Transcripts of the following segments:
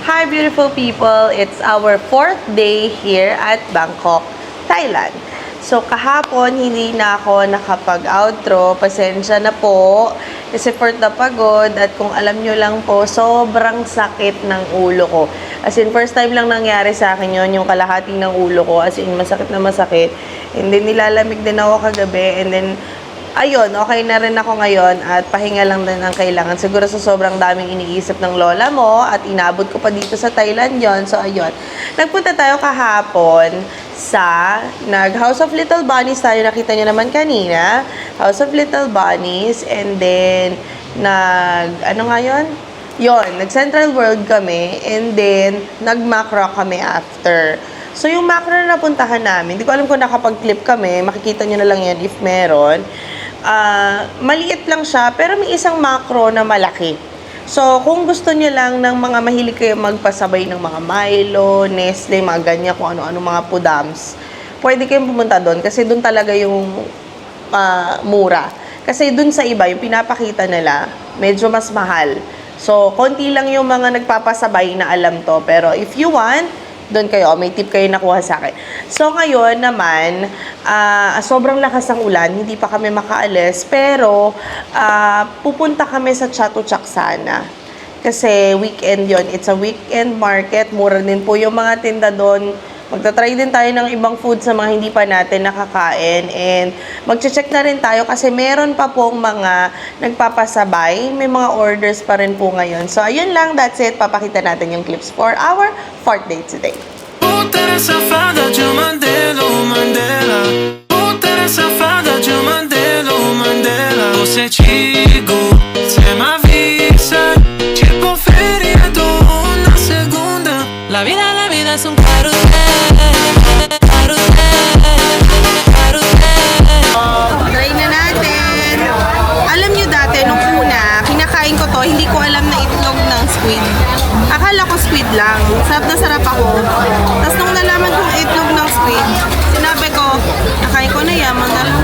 Hi beautiful people! It's our 4th day here at Bangkok, Thailand. So kahapon hindi na ako nakapag-outro. Pasensya na po kasi for the pagod at kung alam nyo lang po, sobrang sakit ng ulo ko. As in, first time lang nangyari sa akin yun, yung kalahati ng ulo ko. As in, masakit na masakit. And then nilalamig din ako kagabi and then ayun, okay na rin ako ngayon at pahinga lang din ang kailangan. Siguro sa sobrang daming iniisip ng lola mo at inabot ko pa dito sa Thailand yon. So, ayun. Nagpunta tayo kahapon sa House of Little Bunnies tayo. Nakita nyo naman kanina. House of Little Bunnies. And then, ano nga yun? Yon, nag-Central World kami. And then, nag-Macro kami after. So, yung macro na napuntahan namin, hindi ko alam kung nakapag-clip kami, makikita nyo na lang yan if meron. Maliit lang siya, pero may isang macro na malaki. So, kung gusto nyo lang ng mga mahilig kayo magpasabay ng mga Milo, Nestle, mga ganyan, kung ano-ano mga pudams, pwede kayong pumunta doon kasi doon talaga yung mura. Kasi doon sa iba, yung pinapakita nila, medyo mas mahal. So, konti lang yung mga nagpapasabay na alam to. Pero if you want, doon kayo, may tip kayo nakuha sa akin. So, ngayon naman, sobrang lakas ng ulan, hindi pa kami makaalis, pero pupunta kami sa Chatuchak sana. Kasi weekend yon, it's a weekend market, mura din po yung mga tinda doon. Magta-try din tayo ng ibang food sa mga hindi pa natin nakakain. And magche-check na rin tayo kasi meron pa pong mga nagpapasabay. May mga orders pa rin po ngayon. So, ayun lang. That's it. Papakita natin yung clips for our 4th day today. La vida es un carrusel. Try na natin. Alam nyo dati, nung una, kinakain ko to, hindi ko alam na itlog ng squid. Akala ko squid lang. Sarap na sarap ako. Tapos nung nalaman kong itlog ng squid, sinabi ko, nakain ko na yaman na lang.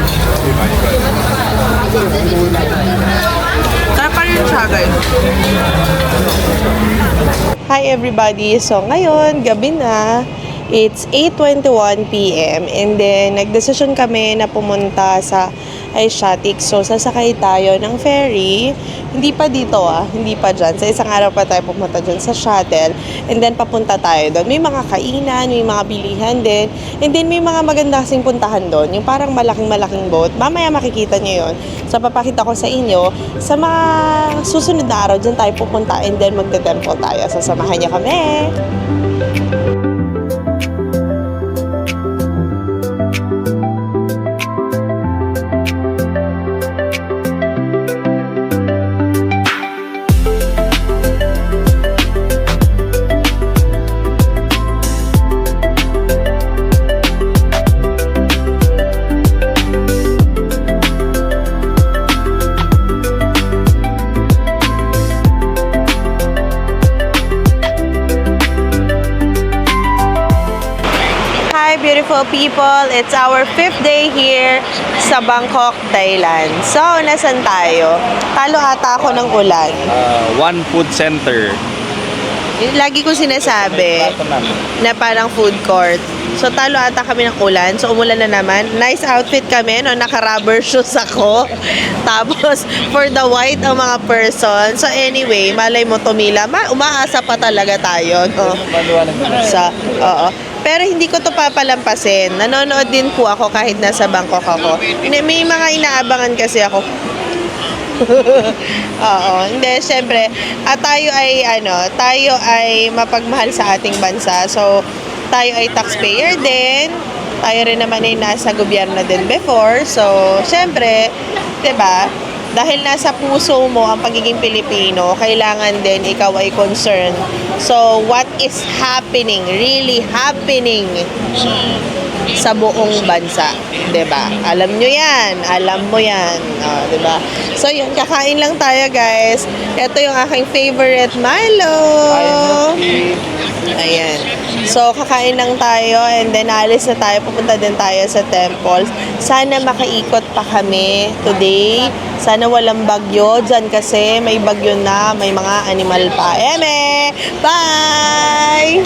Sarap pa rin siya, guys. Hi everybody! So ngayon, gabi na. It's 8:21 PM and then nagdesisyon kami na pumunta sa Asiatic. So sasakay tayo ng ferry. Hindi pa dito hindi pa dyan. Sa isang araw pa tayo pumunta dyan sa shuttle and then papunta tayo doon. May mga kainan, may mga bilihan din and then may mga maganda kasing puntahan doon. Yung parang malaking boat. Mamaya makikita nyo yun. So papakita ko sa inyo sa mga susunod na araw dyan tayo pupunta and then magte-tempo tayo. So samahan niyo kami! Beautiful people, it's our 5th day here sa Bangkok, Thailand. So, nasan tayo? Talo ata ako ng ulan. One Food Center. Lagi ko sinasabi na parang food court. So, talo ata kami ng ulan. So, umulan na naman. Nice outfit kami, no? Naka-rubber shoes ako. Tapos, for the white ang mga person. So, anyway, malay mo tumila. Umaasa pa talaga tayo, no? So, oo. Pero hindi ko to papalampasin. Nanonood din po ako kahit nasa Bangkok ako. May mga inaabangan kasi ako. Oo, hindi, syempre, tayo ay mapagmahal sa ating bansa. So, tayo ay taxpayer din. Tayo rin naman ay nasa gobyerno din before. So, syempre, 'di ba? Dahil nasa puso mo ang pagiging Pilipino, kailangan din ikaw ay concerned. So, what is happening, really happening sa buong bansa, 'di ba? Alam nyo 'yan, alam mo 'yan, 'di ba? So, yun, kakain lang tayo, guys. Ito yung aking favorite Milo. Ayan. So, kakain lang tayo and then alis na tayo. Pupunta din tayo sa temple. Sana makaikot pa kami today. Sana walang bagyo dyan kasi may bagyo na, may mga animal pa. Eme! Bye!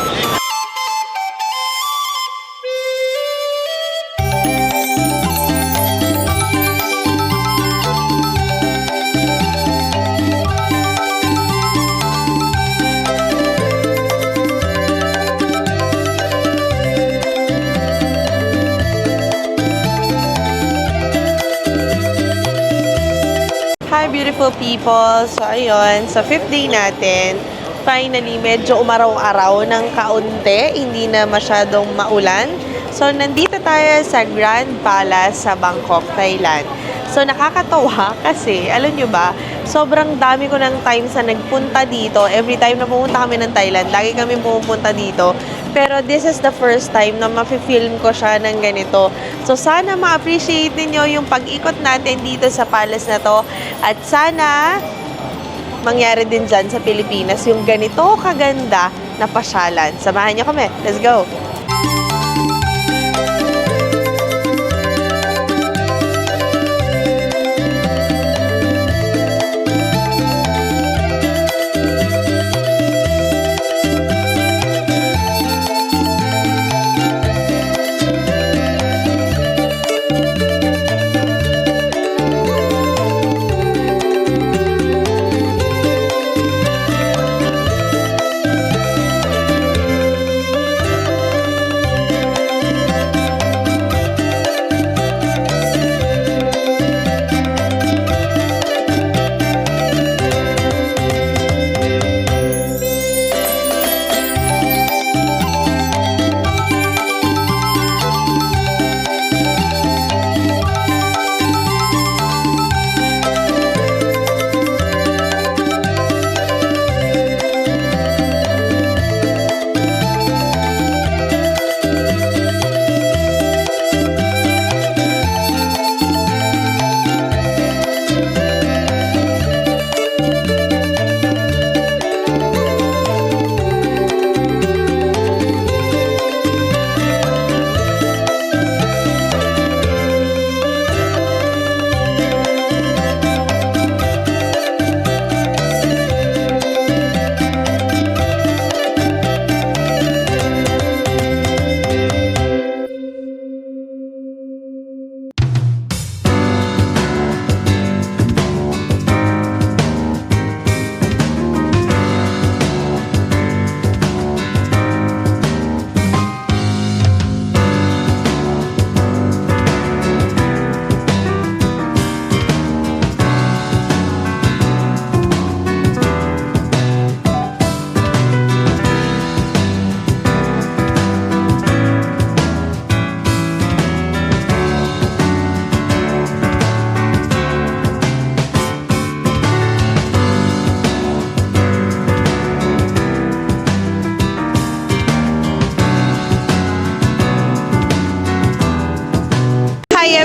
Hi, beautiful people! So, ayun, sa 5th day natin, finally, medyo umaraw-araw ng kaunti, hindi na masyadong maulan. So, nandito tayo sa Grand Palace sa Bangkok, Thailand. So, nakakatawa kasi, alam nyo ba, sobrang dami ko ng times na nagpunta dito. Every time na pumunta kami ng Thailand, lagi kami pumupunta dito. Pero this is the first time na mafe-film ko siya ng ganito. So, sana ma-appreciate ninyo yung pag-ikot natin dito sa palace na to. At sana mangyari din dyan sa Pilipinas yung ganito kaganda na pasyalan. Samahan nyo kami. Let's go!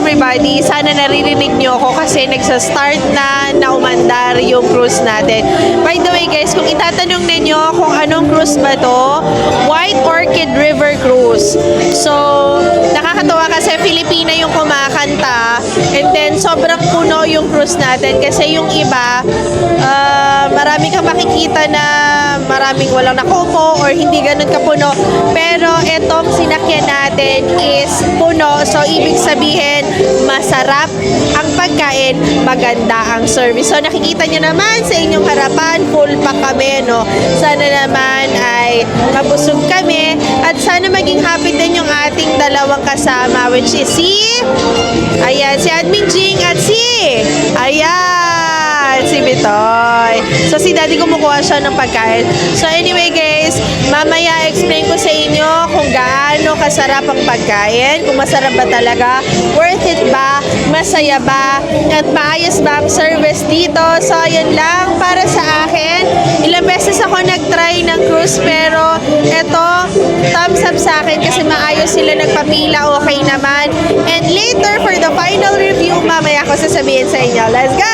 everybody. Sana naririnig nyo ako kasi nagsa-start na umandar yung cruise natin. By the way guys, kung itatanong ninyo kung anong cruise ba to, White Orchid River Cruise. So, nakakatawa kasi Filipina yung kumakanta and then sobrang puno yung cruise natin kasi yung iba, marami kang makikita na maraming walang nakupo or hindi ganun kapuno. Pero etong sinakyan natin is puno. So, ibig sabihin, masarap ang pagkain, maganda ang service. So, nakikita nyo naman sa inyong harapan, full pa kami, no? Sana naman ay mabusog kami at sana maging happy din yung ating dalawang kasama, which is si Admin Jing at si Bitoy. So, si Daddy kumukuha siya ng pagkain. So, anyway guys, mamaya explain ko sa inyo kung gaano kasarap ang pagkain, kung masarap ba talaga, worth it ba, masaya ba, at maayos ba ang service dito. So, ayun lang para sa akin. Ilang beses ako nag-try ng cruise pero eto, thumbs up sa akin kasi maayos sila nagpapila, okay naman. And later, for the final review, mamaya ko sasabihin sa inyo. Let's go!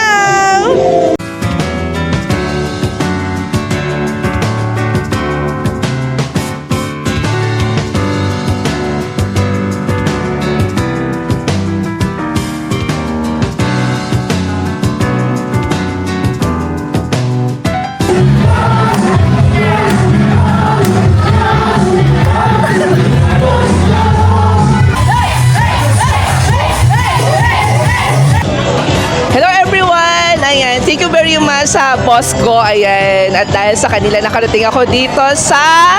boss ko. Ayan. At dahil sa kanila, nakarating ako dito sa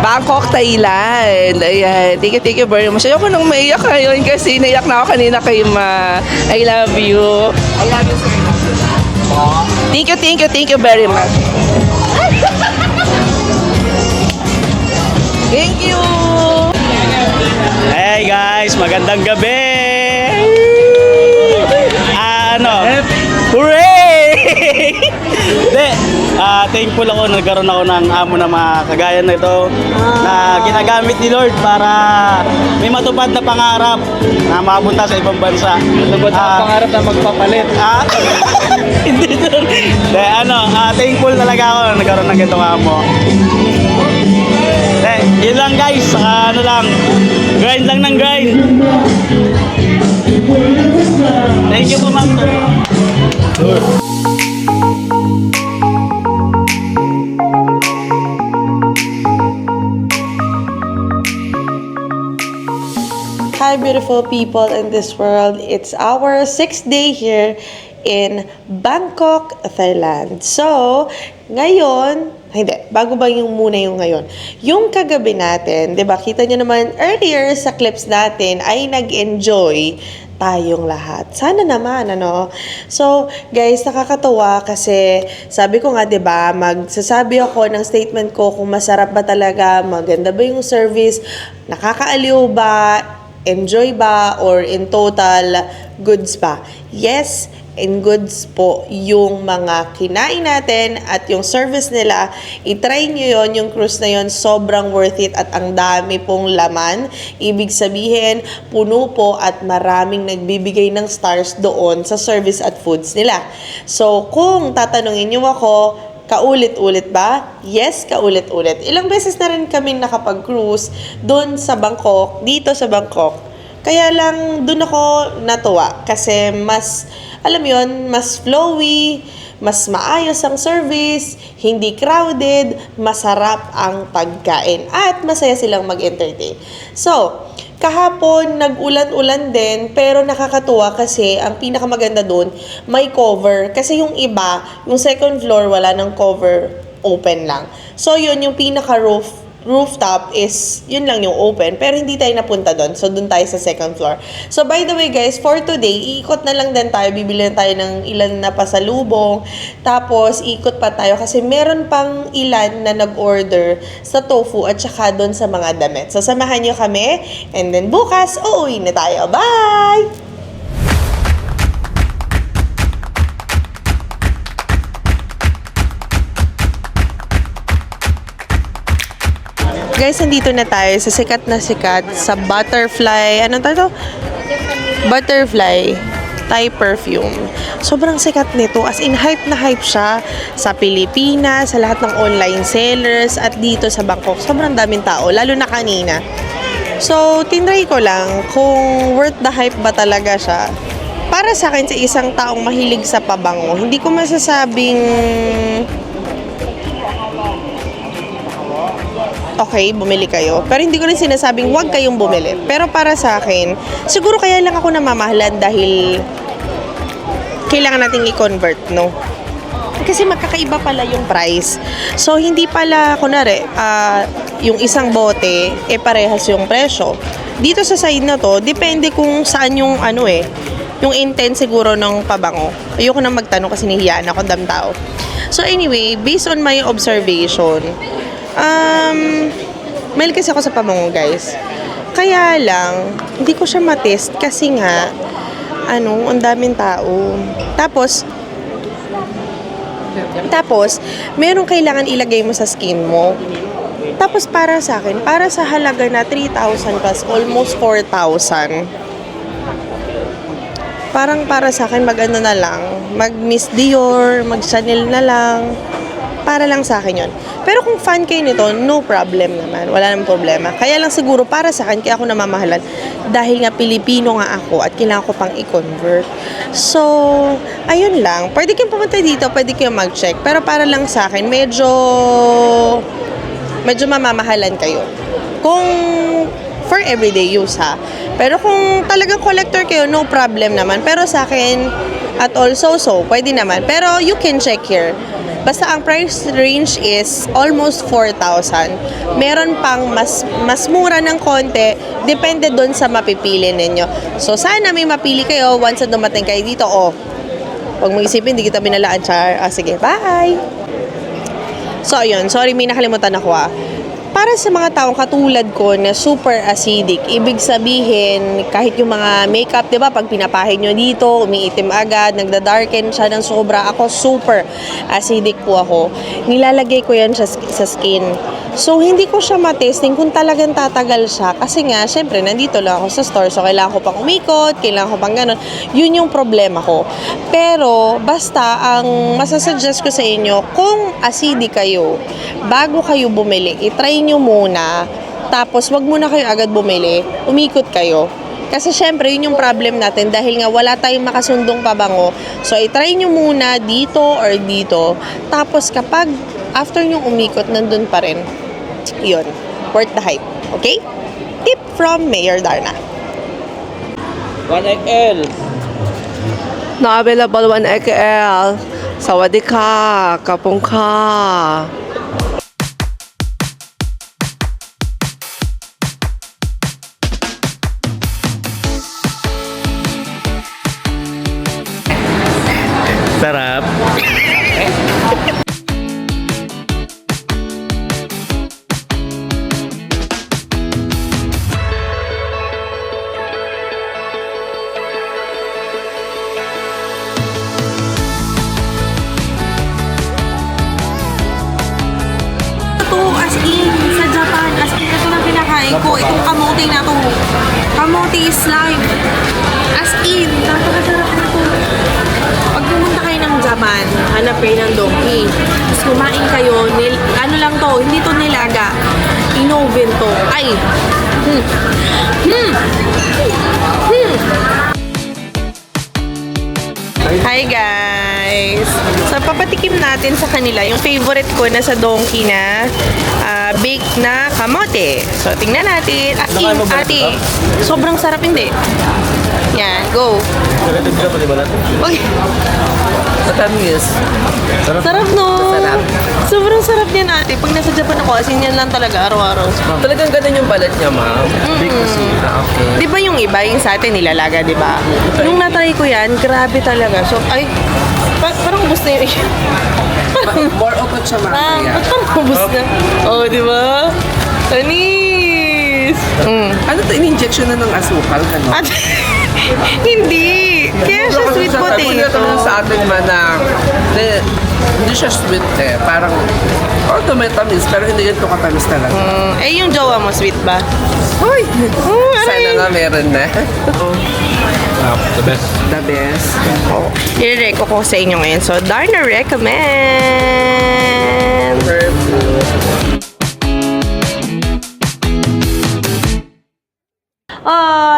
Bangkok, Thailand. Ayan. Thank you very much. Ayoko nang maiyak ngayon kasi naiyak na ako kanina kay Ma. I love you. I love you, sir. Thank you very much. Thank you. Hey guys, magandang gabi! Hooray! Hindi, thankful ako nagkaroon ako ng amo na mga kagaya na ito na ginagamit ni Lord para may matupad na pangarap na makapunta sa ibang bansa. Matupad na pangarap na magpapalit. Hindi doon. Thankful talaga ako na nagkaroon ng ganitong amo. Yun lang guys, grind lang ng grind. Thank you po ma'am. Hi, beautiful people in this world. It's our 6th day here in Bangkok, Thailand. So, bago ba yung muna yung ngayon? Yung kagabi natin, 'di ba? Kita nyo naman earlier sa clips natin ay nag-enjoy tayong lahat. Sana naman, ano? So, guys, nakakatuwa kasi sabi ko nga, 'di ba, magsasabi ako ng statement ko kung masarap ba talaga, maganda ba yung service, nakakaaliw ba, enjoy ba, or in total, goods ba? Yes, in goods po yung mga kinain natin at yung service nila. I-try nyo yon, yung cruise na yon, sobrang worth it at ang dami pong laman. Ibig sabihin, puno po at maraming nagbibigay ng stars doon sa service at foods nila. So, kung tatanungin nyo ako, kaulit-ulit ba? Yes, kaulit-ulit. Ilang beses na rin kami nakapag-cruise doon sa Bangkok, dito sa Bangkok. Kaya lang doon ako natuwa kasi mas, alam yon, mas flowy, mas maayos ang service, hindi crowded, masarap ang pagkain, at masaya silang mag-entertain. So, kahapon, nag-ulan-ulan din, pero nakakatuwa kasi ang pinakamaganda doon, may cover. Kasi yung iba, yung second floor, wala ng cover, open lang. So, yun, yung rooftop is, yun lang yung open, pero hindi tayo napunta doon. So, doon tayo sa second floor. So, by the way, guys, for today, iikot na lang din tayo. Bibili na tayo ng ilan na pasalubong. Tapos, ikot pa tayo kasi meron pang ilan na nag-order sa tofu at saka doon sa mga damit. So, samahan nyo kami. And then, bukas, uuwi na tayo. Bye! Guys, nandito na tayo sa sikat sa Butterfly. Anong to? Butterfly Thai perfume. Sobrang sikat nito. As in, hype na hype siya sa Pilipinas, sa lahat ng online sellers, at dito sa Bangkok. Sobrang daming tao, lalo na kanina. So, tinry ko lang kung worth the hype ba talaga siya. Para sa akin, sa isang taong mahilig sa pabango, hindi ko masasabing okay, bumili kayo. Pero hindi ko rin sinasabing huwag kayong bumili. Pero para sa akin, siguro kaya lang ako namamahalan dahil kailangan nating i-convert, no? Kasi magkakaiba pala yung price. So, hindi pala, kunwari, yung isang bote, parehas yung presyo. Dito sa side na to, depende kung saan yung yung intent siguro ng pabango. Ayoko na magtanong kasi nahihiyaan ako, dam tao. So, anyway, based on my observation, mail kasi ako sa pabango, guys. Kaya lang, hindi ko siya matest kasi nga, ang daming tao. Tapos, merong kailangan ilagay mo sa skin mo. Tapos, para sa akin, para sa halaga na 3,000 plus, almost 4,000. Parang para sa akin, mag-ano na lang, mag-Miss Dior, mag-Chanel na lang. Para lang sa akin yun. Pero kung fan kayo nito, no problem naman. Wala namang problema. Kaya lang siguro para sa akin, kaya ako namamahalan. Dahil nga Pilipino nga ako at kailangan ko pang i-convert. So, ayun lang. Pwede kayong pumunta dito, pwede kayong mag-check. Pero para lang sa akin, medyo mamamahalan kayo. Kung for everyday use, ha. Pero kung talagang collector kayo, no problem naman. Pero sa akin, at also pwede naman. Pero you can check here. Basta ang price range is almost 4,000. Meron pang mas mura ng konti, depende doon sa mapipili ninyo. So sana may mapili kayo once na dumating kayo dito. Huwag mong isipin, hindi kita binalaan, Char. Sige, bye! So, ayun. Sorry, may nakalimutan ako Para sa mga taong katulad ko na super acidic, ibig sabihin, kahit yung mga makeup, di ba, pag pinapahid nyo dito, umiitim agad, nagda-darken siya ng sobra. Ako, super acidic po ako. Nilalagay ko yan sa skin. So, hindi ko siya matesting kung talagang tatagal siya. Kasi nga, syempre, nandito lang ako sa store. So, kailangan ko pang umikot, kailangan ko pang ganun. Yun yung problema ko. Pero, basta, ang masasuggest ko sa inyo, kung acidic kayo, bago kayo bumili, itry nyo muna. Tapos, wag muna kayo agad bumili. Umikot kayo. Kasi syempre, yun yung problem natin dahil nga wala tayong makasundong pabango. So, itry nyo muna dito or dito. Tapos, kapag after nyong umikot, nandun pa rin. Yun. Worth the hype. Okay? Tip from Mayor Darna. 1XL. Na available 1XL. Sawadee ka, kapong ka. Sarap. As in, sa Japan, as in, ito lang kinakain ko. Itong kamote na to. Kamote slime. As in, napakasarap na to. Pag pumunta kayo ng Japan, hanap kayo ng donkey. Tapos kumain kayo, ano lang to, hindi to nilaga. Inoven to. Ay! Hi guys! So, papatikim natin sa kanila yung favorite ko na sa donkey na baked na kamote. So, tingnan natin. As in, ate, sobrang sarap hindi. Yan, go! Okay. Matamis. Sarap no? Sarap. Sobrang sarap yan ate. Pag nasa Japan ako, as in yan lang talaga araw-araw. Talagang ganun yung balat niya, ma'am. Okay. Di ba yung iba, yung sa atin nilalaga, di ba? Nung natry ko yan, grabe talaga. So, ay, parang ubus na yun. More open siya, ma'am. Parang ubus na. Oh, di ba? Tanis! Ano to, in-injection na ng asukal, ano? At, hindi! Kaya siya sweet potato. Sa atin man na hindi siya sweet eh. Parang, may tamis, pero hindi ganito katamis talaga. Yung jowa mo, sweet ba? Uy! Ano Sana yun? nga meron na. The best. The best. I-reco ko sa inyo ngayon. So, Darna recommend!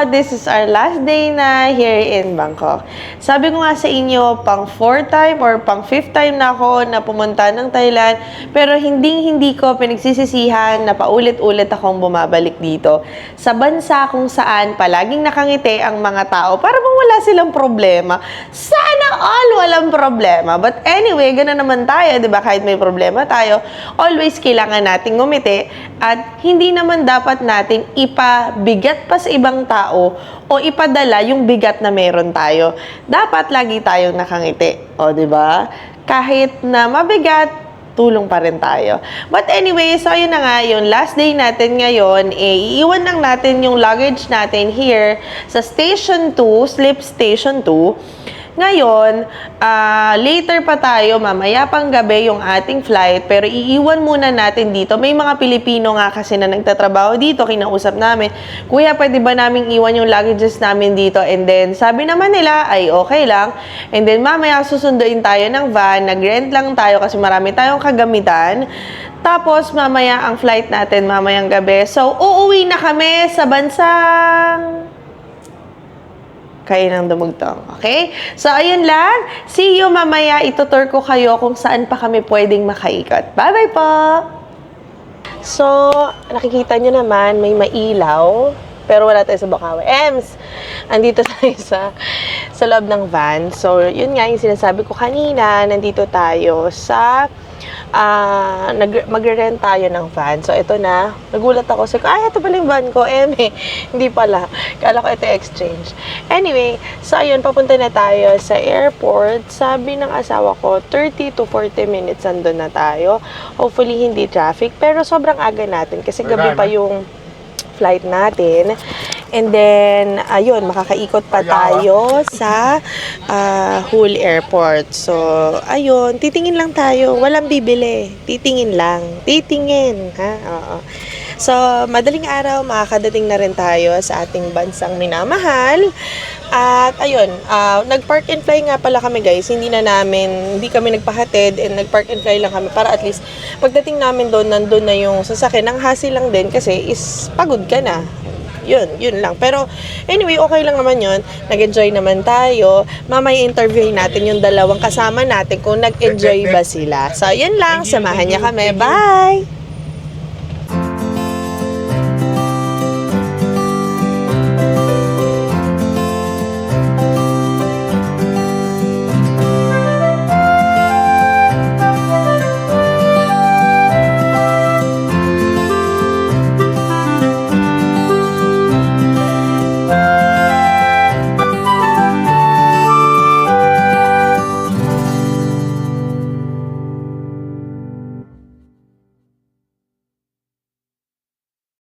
This is our last day na here in Bangkok. Sabi ko nga sa inyo, pang 4th time or pang 5th time na ako na pumunta ng Thailand. Pero hindi ko pinagsisisihan na paulit-ulit akong bumabalik dito. Sa bansa kung saan palaging nakangiti ang mga tao para bang wala silang problema. Sana all walang problema. But anyway, gano'n naman tayo, di ba? Kahit may problema tayo, always kailangan nating ngumiti at hindi naman dapat natin ipabigat pa sa ibang tao o ipadala yung bigat na meron tayo. Dapat lagi tayong nakangiti. O, di ba? Kahit na mabigat, tulong pa rin tayo. But anyway, so yun na nga, yung last day natin ngayon, iiwan lang natin yung luggage natin here sa Station 2, Sleep Station 2. Ngayon, later pa tayo, mamaya pang gabi yung ating flight, pero iiwan muna natin dito. May mga Pilipino nga kasi na nagtatrabaho dito, kinausap namin, Kuya, pwede ba namin iwan yung luggages namin dito? And then, sabi naman nila, ay okay lang. And then, mamaya susunduin tayo ng van, nag-rent lang tayo kasi marami tayong kagamitan. Tapos, mamaya ang flight natin, mamayang gabi. So, uuwi na kami sa bansang kayo ng dumugtong. Okay? So, ayun lang. See you mamaya. Itutur ko kayo kung saan pa kami pwedeng makaikot. Bye-bye po! So, nakikita nyo naman, may mailaw. Pero wala tayo sa Bukawi. Ems, andito tayo sa loob ng van. So, yun nga yung sinasabi ko kanina. Nandito tayo sa magre-rent tayo ng van. So, ito na. Nagulat ako. Sabi ko, ito pala yung van ko. Hindi pala. Kala ko ito exchange. Anyway, so ayun, papunta na tayo sa airport. Sabi ng asawa ko, 30 to 40 minutes andun na tayo. Hopefully, hindi traffic. Pero sobrang aga natin. Kasi gabi pa yung flight natin. And then, ayun, makakaikot pa tayo sa Hull Airport. So, ayun, titingin lang tayo. Walang bibili. Titingin lang. Titingin. Ha? Oo. So, madaling araw, makakadating na rin tayo sa ating bansang minamahal. At, ayun, nag-park and fly nga pala kami, guys. Hindi kami nagpahatid and nag-park and fly lang kami para at least pagdating namin doon, nandun na yung sasakyan. Ang hassle lang din kasi is pagod ka na. Yun lang. Pero, anyway, okay lang naman yun. Nag-enjoy naman tayo. Mamaya interviewin natin yung dalawang kasama natin kung nag-enjoy ba sila. So, yun lang. Samahan niya kami. Bye!